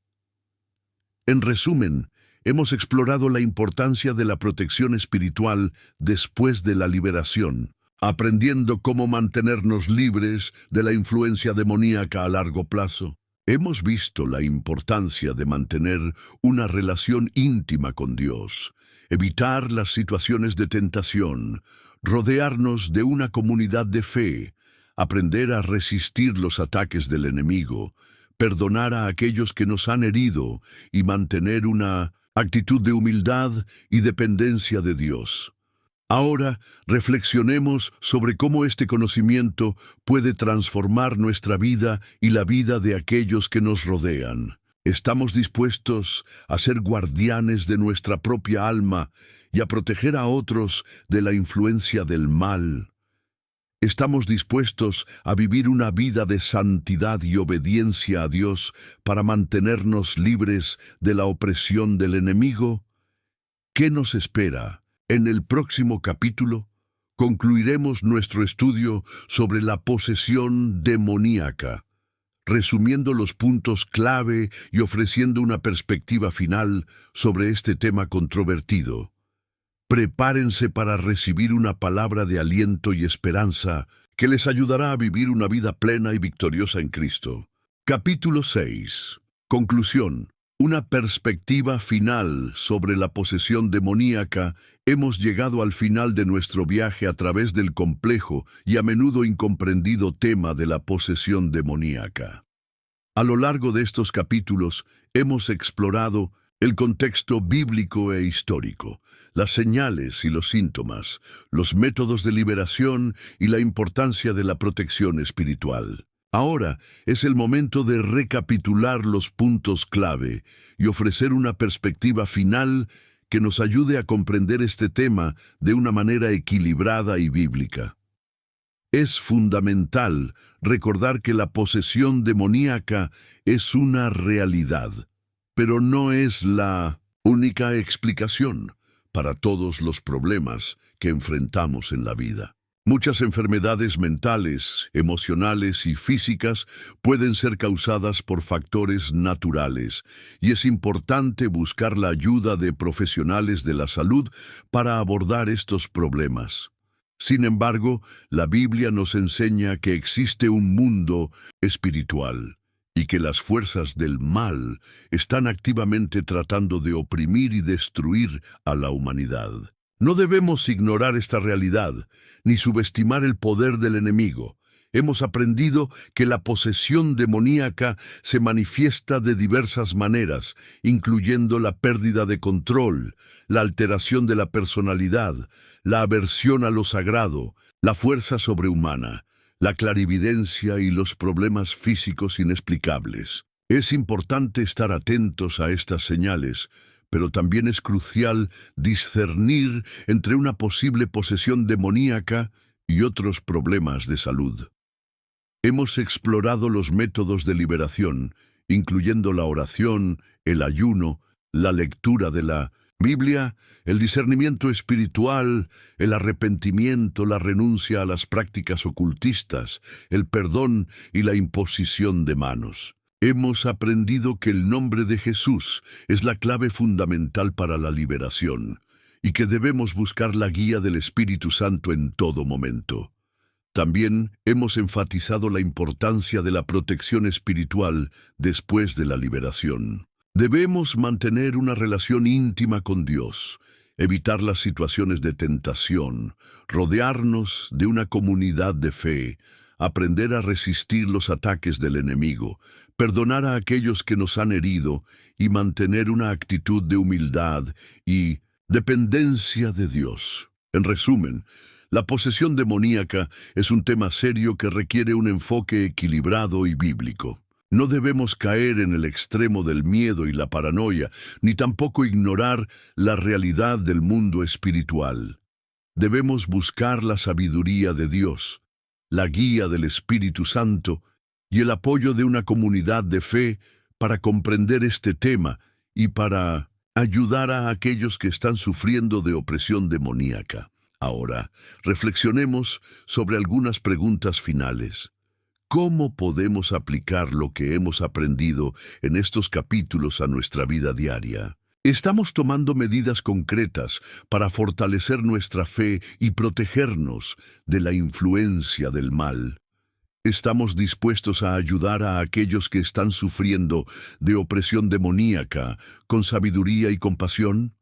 En resumen, hemos explorado la importancia de la protección espiritual después de la liberación, aprendiendo cómo mantenernos libres de la influencia demoníaca a largo plazo. Hemos visto la importancia de mantener una relación íntima con Dios, evitar las situaciones de tentación, rodearnos de una comunidad de fe, aprender a resistir los ataques del enemigo, perdonar a aquellos que nos han herido y mantener una actitud de humildad y dependencia de Dios. Ahora, reflexionemos sobre cómo este conocimiento puede transformar nuestra vida y la vida de aquellos que nos rodean. ¿Estamos dispuestos a ser guardianes de nuestra propia alma y a proteger a otros de la influencia del mal? ¿Estamos dispuestos a vivir una vida de santidad y obediencia a Dios para mantenernos libres de la opresión del enemigo? ¿Qué nos espera? En el próximo capítulo concluiremos nuestro estudio sobre la posesión demoníaca, resumiendo los puntos clave y ofreciendo una perspectiva final sobre este tema controvertido. Prepárense para recibir una palabra de aliento y esperanza que les ayudará a vivir una vida plena y victoriosa en Cristo. Capítulo 6. Conclusión. Una perspectiva final sobre la posesión demoníaca. Hemos llegado al final de nuestro viaje a través del complejo y a menudo incomprendido tema de la posesión demoníaca. A lo largo de estos capítulos hemos explorado el contexto bíblico e histórico, las señales y los síntomas, los métodos de liberación y la importancia de la protección espiritual. Ahora es el momento de recapitular los puntos clave y ofrecer una perspectiva final que nos ayude a comprender este tema de una manera equilibrada y bíblica. Es fundamental recordar que la posesión demoníaca es una realidad, pero no es la única explicación para todos los problemas que enfrentamos en la vida. Muchas enfermedades mentales, emocionales y físicas pueden ser causadas por factores naturales, y es importante buscar la ayuda de profesionales de la salud para abordar estos problemas. Sin embargo, la Biblia nos enseña que existe un mundo espiritual y que las fuerzas del mal están activamente tratando de oprimir y destruir a la humanidad. No debemos ignorar esta realidad, ni subestimar el poder del enemigo. Hemos aprendido que la posesión demoníaca se manifiesta de diversas maneras, incluyendo la pérdida de control, la alteración de la personalidad, la aversión a lo sagrado, la fuerza sobrehumana, la clarividencia y los problemas físicos inexplicables. Es importante estar atentos a estas señales, pero también es crucial discernir entre una posible posesión demoníaca y otros problemas de salud. Hemos explorado los métodos de liberación, incluyendo la oración, el ayuno, la lectura de la Biblia, el discernimiento espiritual, el arrepentimiento, la renuncia a las prácticas ocultistas, el perdón y la imposición de manos. Hemos aprendido que el nombre de Jesús es la clave fundamental para la liberación y que debemos buscar la guía del Espíritu Santo en todo momento. También hemos enfatizado la importancia de la protección espiritual después de la liberación. Debemos mantener una relación íntima con Dios, evitar las situaciones de tentación, rodearnos de una comunidad de fe, aprender a resistir los ataques del enemigo, perdonar a aquellos que nos han herido y mantener una actitud de humildad y dependencia de Dios. En resumen, la posesión demoníaca es un tema serio que requiere un enfoque equilibrado y bíblico. No debemos caer en el extremo del miedo y la paranoia, ni tampoco ignorar la realidad del mundo espiritual. Debemos buscar la sabiduría de Dios, la guía del Espíritu Santo y el apoyo de una comunidad de fe para comprender este tema y para ayudar a aquellos que están sufriendo de opresión demoníaca. Ahora, reflexionemos sobre algunas preguntas finales. ¿Cómo podemos aplicar lo que hemos aprendido en estos capítulos a nuestra vida diaria? ¿Estamos tomando medidas concretas para fortalecer nuestra fe y protegernos de la influencia del mal? ¿Estamos dispuestos a ayudar a aquellos que están sufriendo de opresión demoníaca con sabiduría y compasión?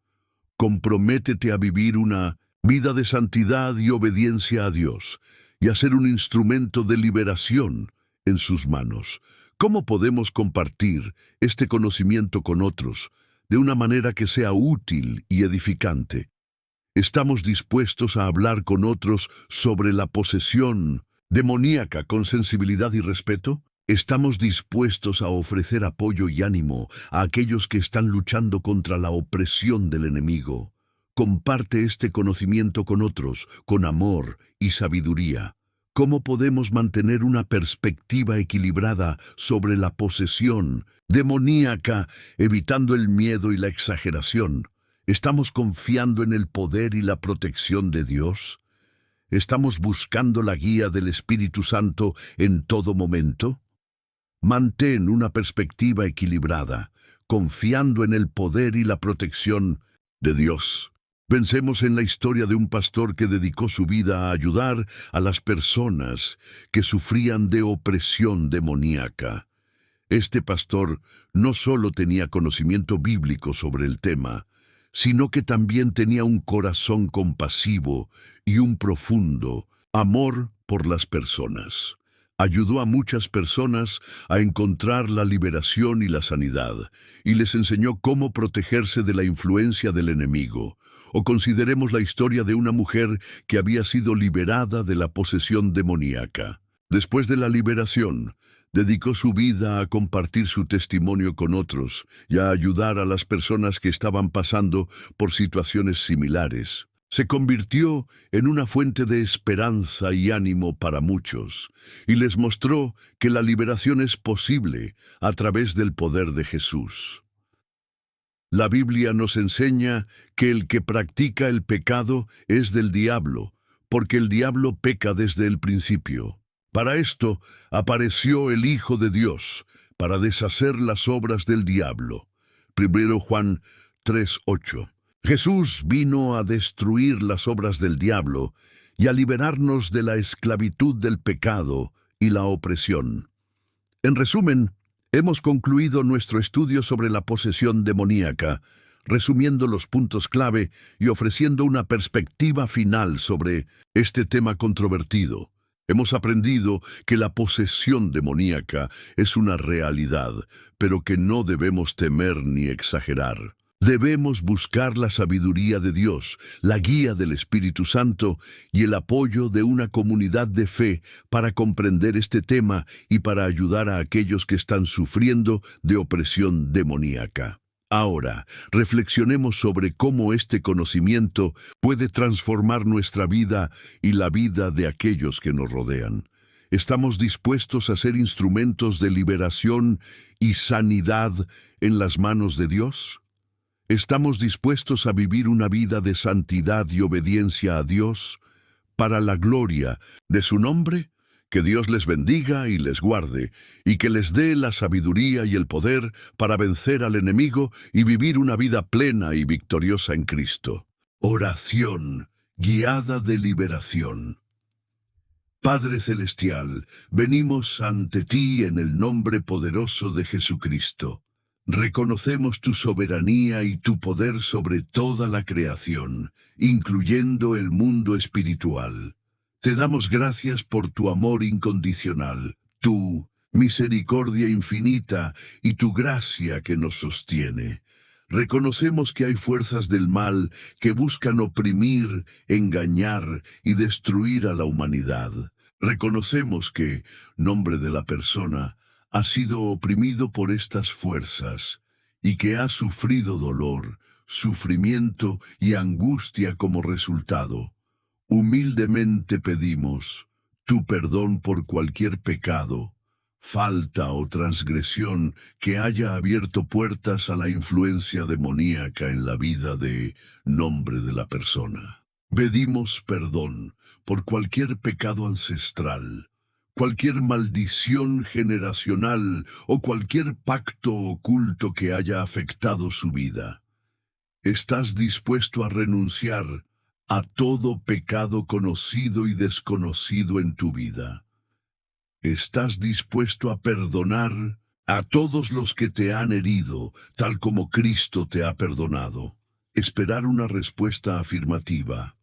Comprométete a vivir una vida de santidad y obediencia a Dios y a ser un instrumento de liberación en sus manos. ¿Cómo podemos compartir este conocimiento con otros de una manera que sea útil y edificante? ¿Estamos dispuestos a hablar con otros sobre la posesión demoníaca con sensibilidad y respeto? ¿Estamos dispuestos a ofrecer apoyo y ánimo a aquellos que están luchando contra la opresión del enemigo? Comparte este conocimiento con otros, con amor y sabiduría. ¿Cómo podemos mantener una perspectiva equilibrada sobre la posesión demoníaca, evitando el miedo y la exageración? ¿Estamos confiando en el poder y la protección de Dios? ¿Estamos buscando la guía del Espíritu Santo en todo momento? Mantén una perspectiva equilibrada, confiando en el poder y la protección de Dios. Pensemos en la historia de un pastor que dedicó su vida a ayudar a las personas que sufrían de opresión demoníaca. Este pastor no solo tenía conocimiento bíblico sobre el tema, sino que también tenía un corazón compasivo y un profundo amor por las personas. Ayudó a muchas personas a encontrar la liberación y la sanidad, y les enseñó cómo protegerse de la influencia del enemigo. O consideremos la historia de una mujer que había sido liberada de la posesión demoníaca. Después de la liberación, dedicó su vida a compartir su testimonio con otros y a ayudar a las personas que estaban pasando por situaciones similares. Se convirtió en una fuente de esperanza y ánimo para muchos, y les mostró que la liberación es posible a través del poder de Jesús. La Biblia nos enseña que el que practica el pecado es del diablo, porque el diablo peca desde el principio. Para esto apareció el Hijo de Dios, para deshacer las obras del diablo. 1 Juan 3:8. Jesús vino a destruir las obras del diablo y a liberarnos de la esclavitud del pecado y la opresión. En resumen, hemos concluido nuestro estudio sobre la posesión demoníaca, resumiendo los puntos clave y ofreciendo una perspectiva final sobre este tema controvertido. Hemos aprendido que la posesión demoníaca es una realidad, pero que no debemos temer ni exagerar. Debemos buscar la sabiduría de Dios, la guía del Espíritu Santo y el apoyo de una comunidad de fe para comprender este tema y para ayudar a aquellos que están sufriendo de opresión demoníaca. Ahora, reflexionemos sobre cómo este conocimiento puede transformar nuestra vida y la vida de aquellos que nos rodean. ¿Estamos dispuestos a ser instrumentos de liberación y sanidad en las manos de Dios? ¿Estamos dispuestos a vivir una vida de santidad y obediencia a Dios para la gloria de su nombre? Que Dios les bendiga y les guarde, y que les dé la sabiduría y el poder para vencer al enemigo y vivir una vida plena y victoriosa en Cristo. Oración guiada de liberación. Padre Celestial, venimos ante ti en el nombre poderoso de Jesucristo. Reconocemos tu soberanía y tu poder sobre toda la creación, incluyendo el mundo espiritual. Te damos gracias por tu amor incondicional, tu misericordia infinita y tu gracia que nos sostiene. Reconocemos que hay fuerzas del mal que buscan oprimir, engañar y destruir a la humanidad. Reconocemos que, nombre de la persona, ha sido oprimido por estas fuerzas y que ha sufrido dolor, sufrimiento y angustia como resultado. Humildemente pedimos tu perdón por cualquier pecado, falta o transgresión que haya abierto puertas a la influencia demoníaca en la vida de nombre de la persona. Pedimos perdón por cualquier pecado ancestral, cualquier maldición generacional o cualquier pacto oculto que haya afectado su vida. ¿Estás dispuesto a renunciar a todo pecado conocido y desconocido en tu vida? ¿Estás dispuesto a perdonar a todos los que te han herido, tal como Cristo te ha perdonado? Esperar una respuesta afirmativa.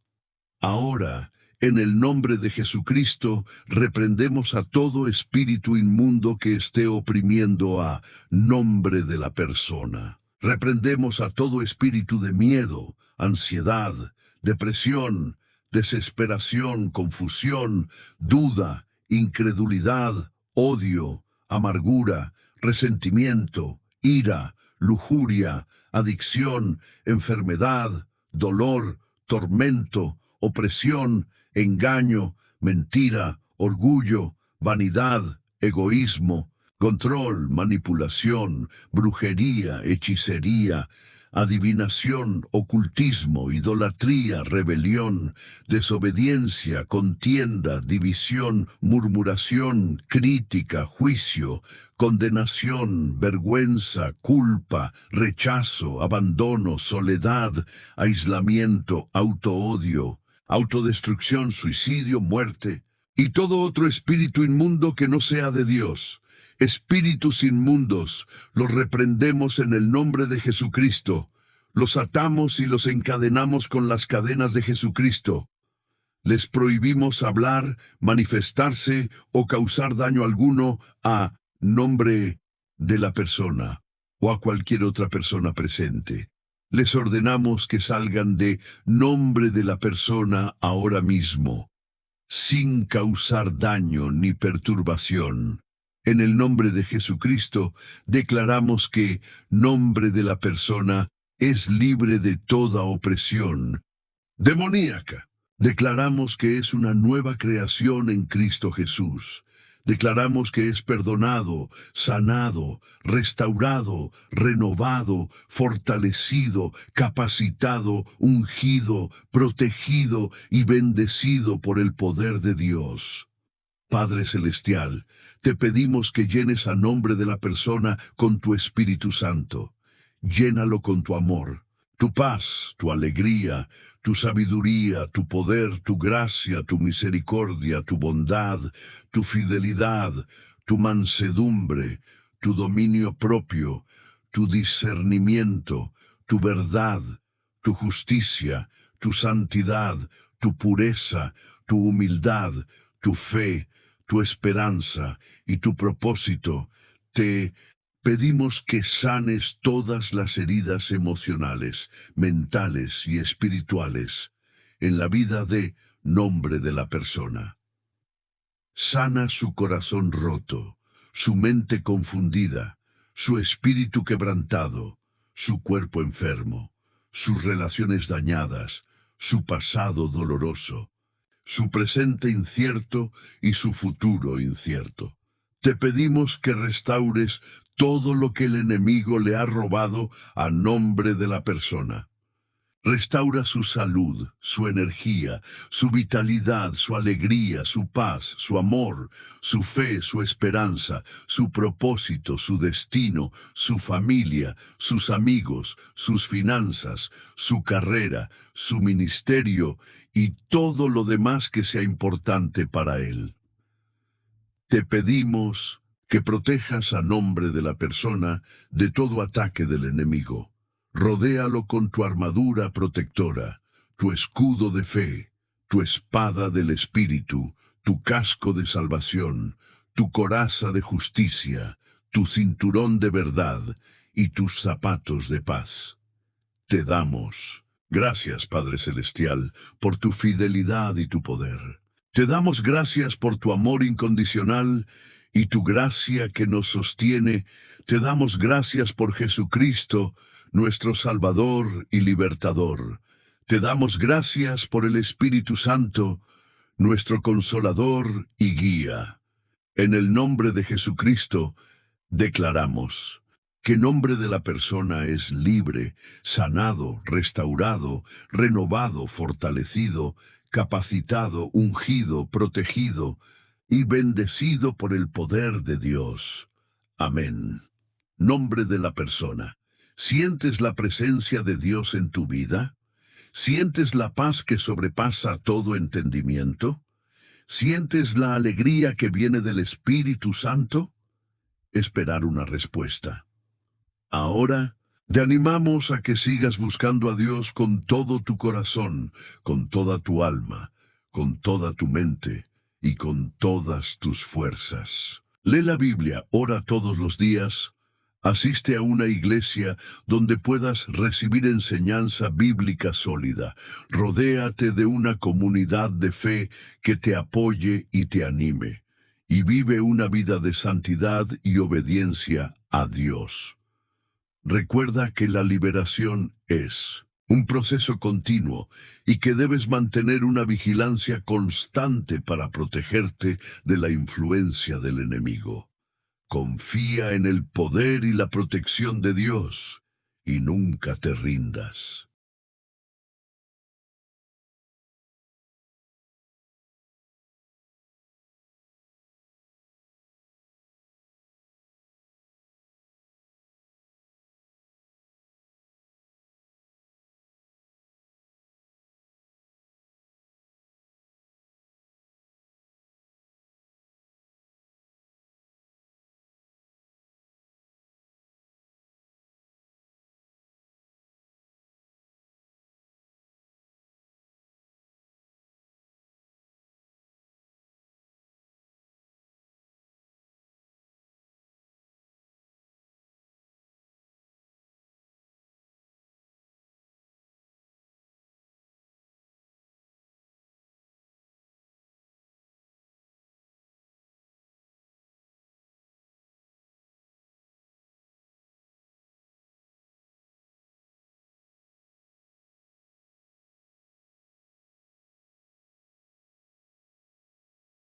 Ahora, en el nombre de Jesucristo, reprendemos a todo espíritu inmundo que esté oprimiendo a nombre de la persona. Reprendemos a todo espíritu de miedo, ansiedad, depresión, desesperación, confusión, duda, incredulidad, odio, amargura, resentimiento, ira, lujuria, adicción, enfermedad, dolor, tormento, opresión, engaño, mentira, orgullo, vanidad, egoísmo, control, manipulación, brujería, hechicería, adivinación, ocultismo, idolatría, rebelión, desobediencia, contienda, división, murmuración, crítica, juicio, condenación, vergüenza, culpa, rechazo, abandono, soledad, aislamiento, autoodio, autodestrucción, suicidio, muerte, y todo otro espíritu inmundo que no sea de Dios. Espíritus inmundos, los reprendemos en el nombre de Jesucristo. Los atamos y los encadenamos con las cadenas de Jesucristo. Les prohibimos hablar, manifestarse o causar daño alguno a nombre de la persona o a cualquier otra persona presente. Les ordenamos que salgan de nombre de la persona ahora mismo, sin causar daño ni perturbación. En el nombre de Jesucristo declaramos que nombre de la persona es libre de toda opresión demoníaca. Declaramos que es una nueva creación en Cristo Jesús. Declaramos que es perdonado, sanado, restaurado, renovado, fortalecido, capacitado, ungido, protegido y bendecido por el poder de Dios. Padre Celestial, te pedimos que llenes a nombre de la persona con tu Espíritu Santo. Llénalo con tu amor, tu paz, tu alegría, tu sabiduría, tu poder, tu gracia, tu misericordia, tu bondad, tu fidelidad, tu mansedumbre, tu dominio propio, tu discernimiento, tu verdad, tu justicia, tu santidad, tu pureza, tu humildad, tu fe, tu esperanza y tu propósito. Te pedimos que sanes todas las heridas emocionales, mentales y espirituales en la vida de nombre de la persona. Sana su corazón roto, su mente confundida, su espíritu quebrantado, su cuerpo enfermo, sus relaciones dañadas, su pasado doloroso, su presente incierto y su futuro incierto. Te pedimos que restaures todo lo que el enemigo le ha robado a nombre de la persona. Restaura su salud, su energía, su vitalidad, su alegría, su paz, su amor, su fe, su esperanza, su propósito, su destino, su familia, sus amigos, sus finanzas, su carrera, su ministerio y todo lo demás que sea importante para él. Te pedimos que protejas a nombre de la persona de todo ataque del enemigo. Rodéalo con tu armadura protectora, tu escudo de fe, tu espada del Espíritu, tu casco de salvación, tu coraza de justicia, tu cinturón de verdad y tus zapatos de paz. Te damos gracias, Padre Celestial, por tu fidelidad y tu poder. Te damos gracias por tu amor incondicional y tu gracia que nos sostiene. Te damos gracias por Jesucristo, nuestro Salvador y Libertador. Te damos gracias por el Espíritu Santo, nuestro Consolador y Guía. En el nombre de Jesucristo, declaramos que nombre de la persona es libre, sanado, restaurado, renovado, fortalecido, capacitado, ungido, protegido y bendecido por el poder de Dios. Amén. Nombre de la persona. ¿Sientes la presencia de Dios en tu vida? ¿Sientes la paz que sobrepasa todo entendimiento? ¿Sientes la alegría que viene del Espíritu Santo? Esperar una respuesta. Ahora, te animamos a que sigas buscando a Dios con todo tu corazón, con toda tu alma, con toda tu mente y con todas tus fuerzas. Lee la Biblia, ora todos los días, asiste a una iglesia donde puedas recibir enseñanza bíblica sólida. Rodéate de una comunidad de fe que te apoye y te anime, y vive una vida de santidad y obediencia a Dios. Recuerda que la liberación es un proceso continuo y que debes mantener una vigilancia constante para protegerte de la influencia del enemigo. Confía en el poder y la protección de Dios y nunca te rindas.